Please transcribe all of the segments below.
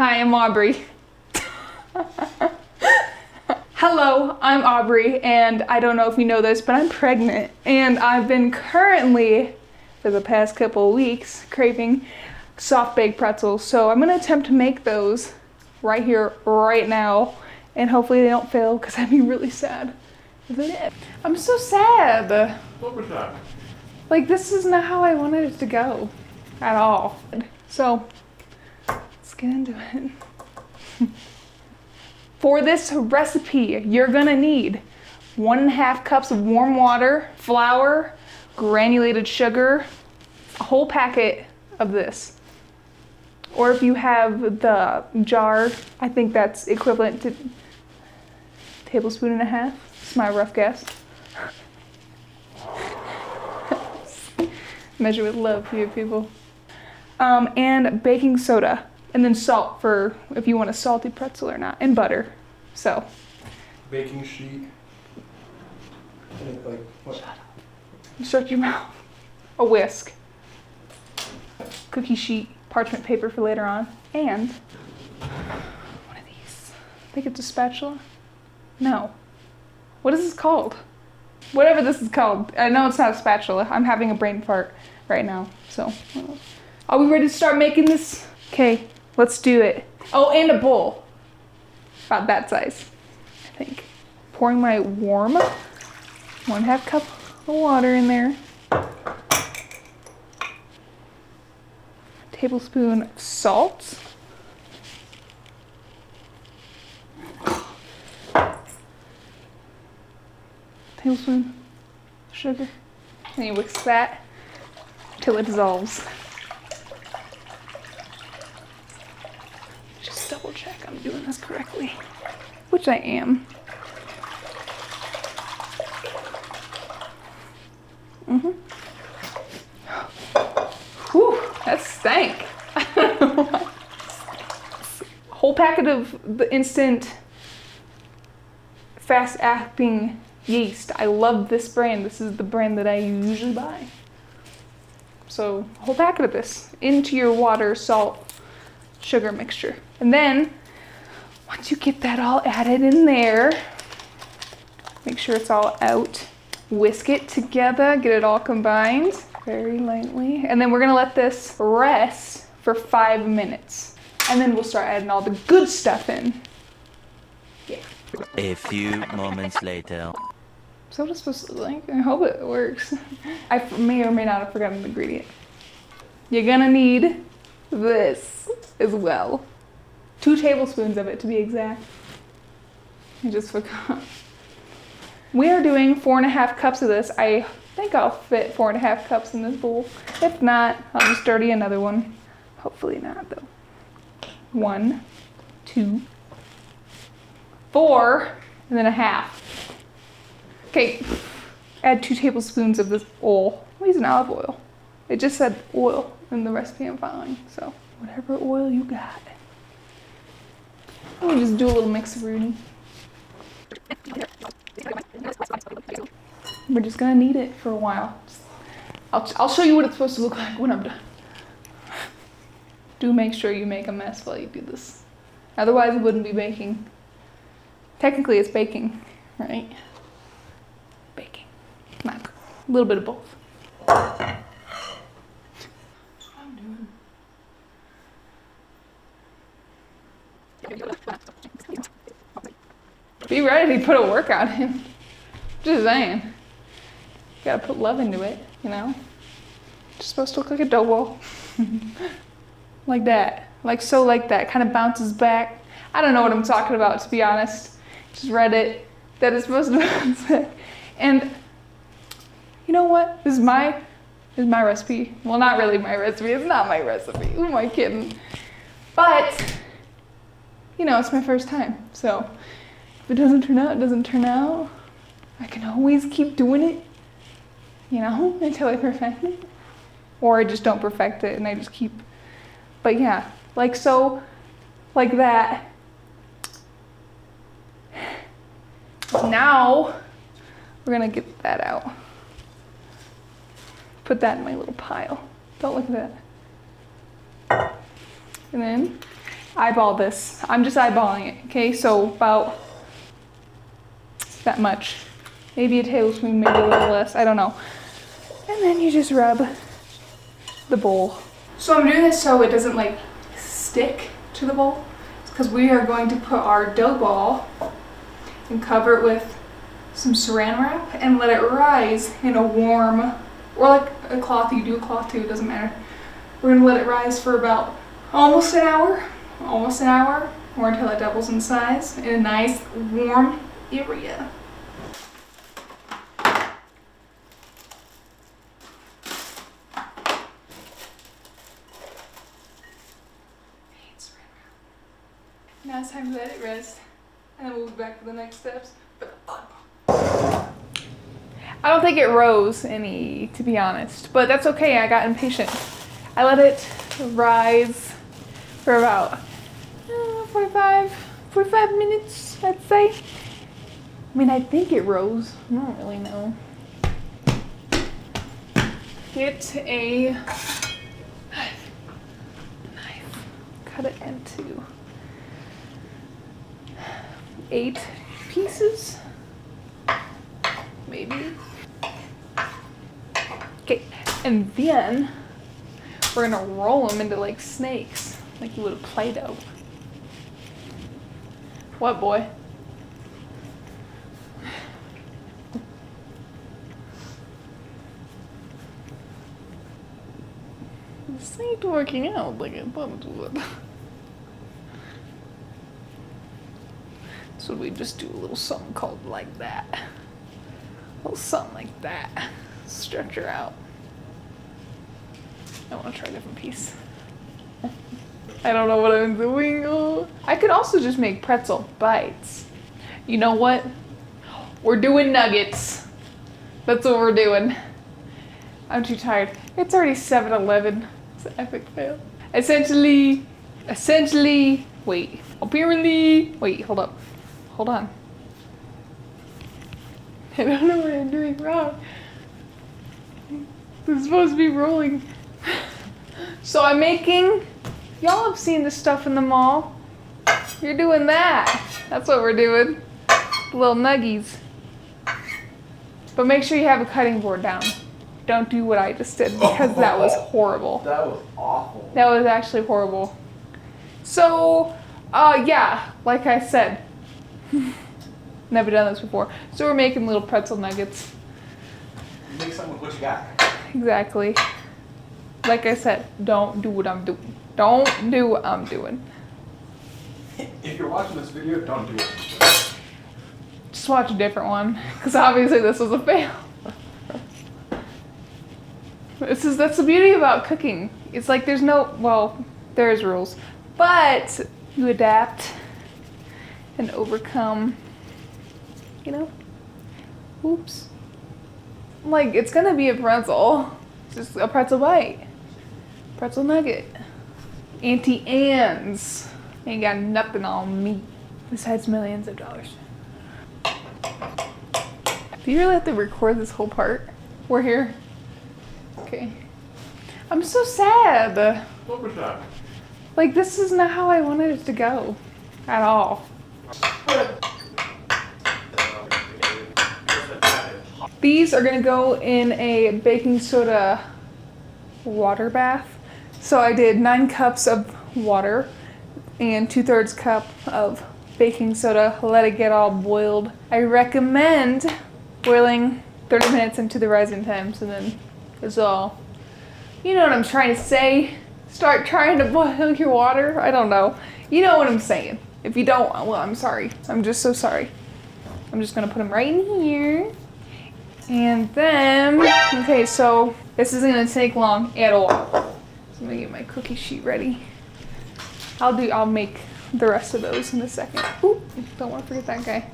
Hi, I'm Aubrey. Hello, I'm Aubrey, and I don't know if you know this, but I'm pregnant, and I've been currently, for the past couple of weeks, craving soft baked pretzels. So I'm gonna attempt to make those right here, right now, and hopefully they don't fail, because I'd be really sad if they did. I'm so sad. What was that? Like, this is not how I wanted it to go at all. So let's get into it. For this recipe, you're gonna need 1.5 cups of warm water, flour, granulated sugar, a whole packet of this. Or if you have the jar, I think that's equivalent to 1.5 tablespoons. It's my rough guess. Measure with love here, people. And baking soda. And then salt for if you want a salty pretzel or not, and butter. So. Baking sheet. Like what? Shut up. Shut your mouth. A whisk. Cookie sheet, parchment paper for later on, and one of these. I think it's a spatula. No. What is this called? Whatever this is called. I know it's not a spatula. I'm having a brain fart right now. So, are we ready to start making this? Okay. Let's do it. Oh, and a bowl. About that size, I think. Pouring my warm 1.5 cup of water in there. Tablespoon of salt. Tablespoon of sugar. And you whisk that till it dissolves. Double check I'm doing this correctly, which I am. Whew, that stank. Whole packet of the instant fast-acting yeast. I love this brand. This is the brand that I usually buy. So, a whole packet of this into your water, salt, sugar mixture. And then, once you get that all added in there, make sure it's all out. Whisk it together, get it all combined very lightly. And then we're gonna let this rest for 5 minutes. And then we'll start adding all the good stuff in. Yeah. A few moments later. So what it's supposed to look like? I hope it works. I may or may not have forgotten an ingredient. You're gonna need this as well. 2 tablespoons of it, to be exact. I just forgot. We are doing 4.5 cups of this. I think I'll fit 4.5 cups in this bowl. If not, I'll just dirty another one. Hopefully not, though. 1, 2, 4, and then a half. Okay, add 2 tablespoons of this oil. I'm using olive oil. It just said oil in the recipe I'm following, so whatever oil you got. We'll just do a little mix-a-rooney. We're just gonna knead it for a while. I'll show you what it's supposed to look like when I'm done. Do make sure you make a mess while you do this. Otherwise it wouldn't be baking. Technically it's baking, right? Baking. Not a little bit of both. Be ready to put a workout in. Just saying. Gotta put love into it, you know? It's supposed to look like a dough ball. Like that. Like that. Kind of bounces back. I don't know what I'm talking about, to be honest. Just read it. That it's supposed to bounce back. And you know what? This is my recipe. Well, not really my recipe. It's not my recipe. Who am I kidding? But, you know, it's my first time. So if it doesn't turn out, it doesn't turn out. I can always keep doing it, you know, until I perfect it. Or I just don't perfect it and I just keep, but yeah, like so, like that. Now, we're gonna get that out. Put that in my little pile. Don't look at that. And then eyeball this. I'm just eyeballing it, okay? So about that much. Maybe a tablespoon, maybe a little less, I don't know. And then you just rub the bowl. So I'm doing this so it doesn't like stick to the bowl. It's because we are going to put our dough ball and cover it with some saran wrap and let it rise in a warm, or like a cloth, you do a cloth too, it doesn't matter. We're gonna let it rise for about almost an hour, or until it doubles in size in a nice warm area. Now it's time to let it rest, and then we'll be back to the next steps. But I don't think it rose any, to be honest, but that's okay. I got impatient. I let it rise for about 45 minutes, I'd say. I mean, I think it rose. I don't really know. Get a knife. Cut it into 8 pieces, maybe. Okay, and then we're gonna roll them into like snakes, like you would a Play-Doh. What, boy? This ain't working out like I thought it would. So we just do a little something called like that. A little something like that. Stretch her out. I want to try a different piece. I don't know what I'm doing. Oh. I could also just make pretzel bites. You know what? We're doing nuggets. That's what we're doing. I'm too tired. It's already 7-11. It's an epic fail. Essentially, apparently, wait, hold up. Hold on. I don't know what I'm doing wrong. This is supposed to be rolling. So I'm making, y'all have seen this stuff in the mall. You're doing that. That's what we're doing. Little nuggies. But make sure you have a cutting board down. Don't do what I just did because that was horrible. That was awful. That was actually horrible. So, yeah, like I said, never done this before. So we're making little pretzel nuggets. Make something with what you got. Exactly. Like I said, don't do what I'm doing. Don't do what I'm doing. If you're watching this video, don't do it. Just watch a different one, because obviously this was a fail. That's the beauty about cooking. It's like there's no, well, there's rules, but you adapt and overcome, you know? Oops. Like, it's gonna be a pretzel. It's just a pretzel bite. Pretzel nugget. Auntie Anne's ain't got nothing on me besides millions of dollars. Do you really have to record this whole part? We're here. Okay. I'm so sad. What was that? Like, this is not how I wanted it to go. At all. These are gonna go in a baking soda water bath. So I did 9 cups of water and 2/3 cup of baking soda. Let it get all boiled. I recommend boiling 30 minutes into the rising times, and then it's all, you know what I'm trying to say. Start trying to boil your water. I don't know. You know what I'm saying. If you don't, well, I'm sorry. I'm just so sorry. I'm just gonna put them right in here. And then, okay, so this isn't gonna take long at all. So I'm gonna get my cookie sheet ready. I'll make the rest of those in a second. Oop, don't wanna forget that guy.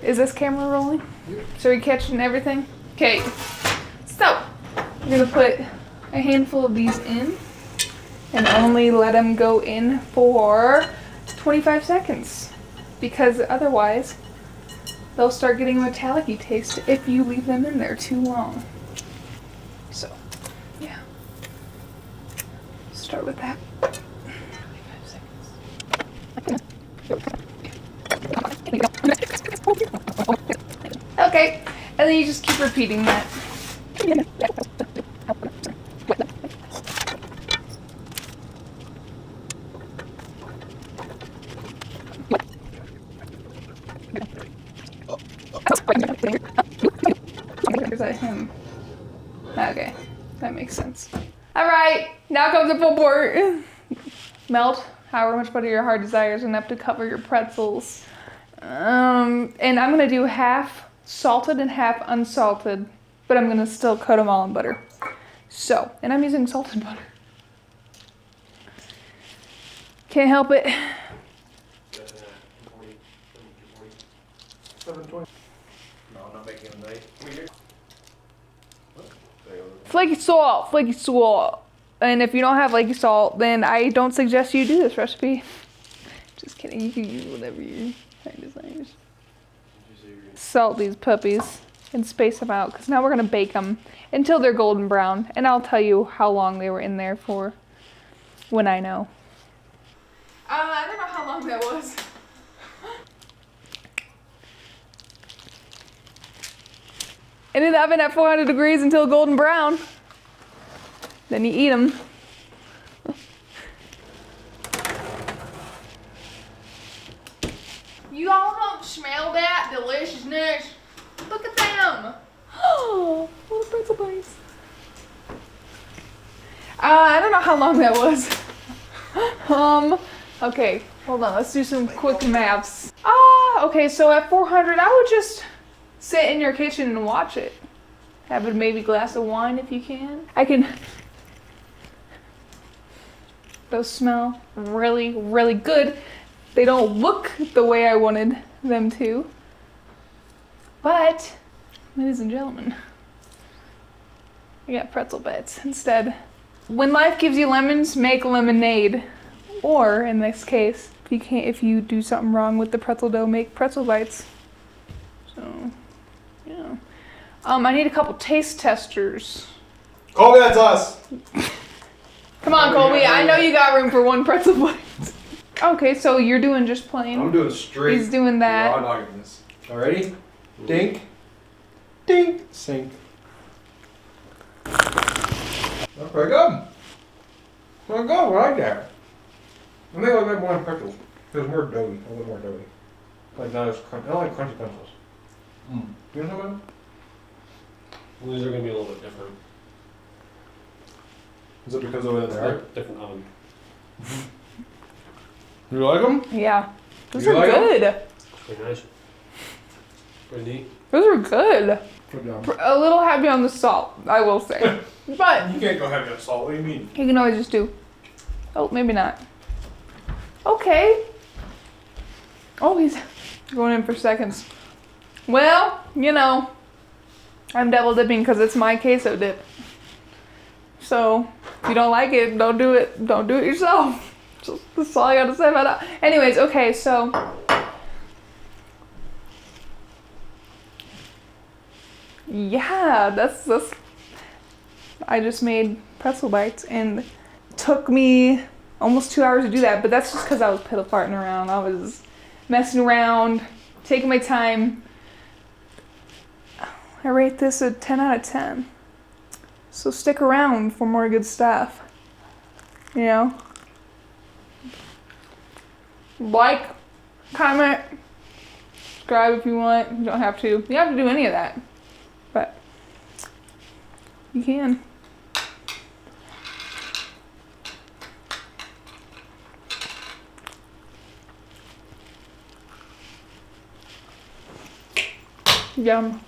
Is this camera rolling? So are you catching everything? Okay, so I'm gonna put a handful of these in and only let them go in for 25 seconds because otherwise they'll start getting a metallic-y taste if you leave them in there too long. So, yeah. Start with that. 25 seconds. Okay, and then you just keep repeating that. Is that him? Okay, that makes sense. All right, now comes the full part. Melt however much butter your heart desires enough to cover your pretzels. And I'm gonna do half salted and half unsalted, but I'm gonna still coat them all in butter. So, and I'm using salted butter. Can't help it. 720. No, I'm not making a night. Flaky salt, flaky salt. And if you don't have flaky salt, then I don't suggest you do this recipe. Just kidding, you can use whatever your heart desires. Salt these puppies and space them out, because now we're gonna bake them until they're golden brown. And I'll tell you how long they were in there for when I know. I don't know how long that was. In the oven at 400 degrees until golden brown. Then you eat them. You all don't smell that deliciousness. Look at them. Oh, little pretzel bites. I don't know how long that was. Okay, hold on. Let's do some quick maths. Okay, so at 400, I would just sit in your kitchen and watch it. Have a maybe glass of wine if you can. Those smell really, really good. They don't look the way I wanted them to. But, ladies and gentlemen, I got pretzel bites instead. When life gives you lemons, make lemonade. Or, in this case, if you do something wrong with the pretzel dough, make pretzel bites. So, yeah. I need a couple taste testers. Colby, that's us. Come on, Colby. I know you got room for one pretzel bite. Okay, so you're doing just plain. I'm doing straight. He's doing that. Raw dogging this. Alrighty? Dink. Dink. Sink. That's pretty good. Pretty good. I like that. I think I like more than pretzels. It's more doughy. A little more doughy. Like not as crunchy. I don't like crunchy pretzels. You know what I'm Well, these are going to be a little bit different. Is it because of the way that they are? Different oven. You like them? Yeah. Those You are like 'em? good. Pretty nice. Pretty neat. Those are good. Good job. A little heavy on the salt, I will say. But You can't go heavy on salt. What do you mean? you can always just do. Oh, maybe not. Okay. Oh, he's going in for seconds. Well, you know, I'm double dipping because it's my queso dip. So, if you don't like it, don't do it. Don't do it yourself. That's all I gotta say about that. Anyways, okay, so. Yeah, that's. I just made pretzel bites and it took me almost 2 hours to do that, but that's just because I was piddle farting around. I was messing around, taking my time. I rate this a 10 out of 10. So stick around for more good stuff. You know? Like, comment, subscribe if you want. You don't have to. You don't have to do any of that. But you can. Yum.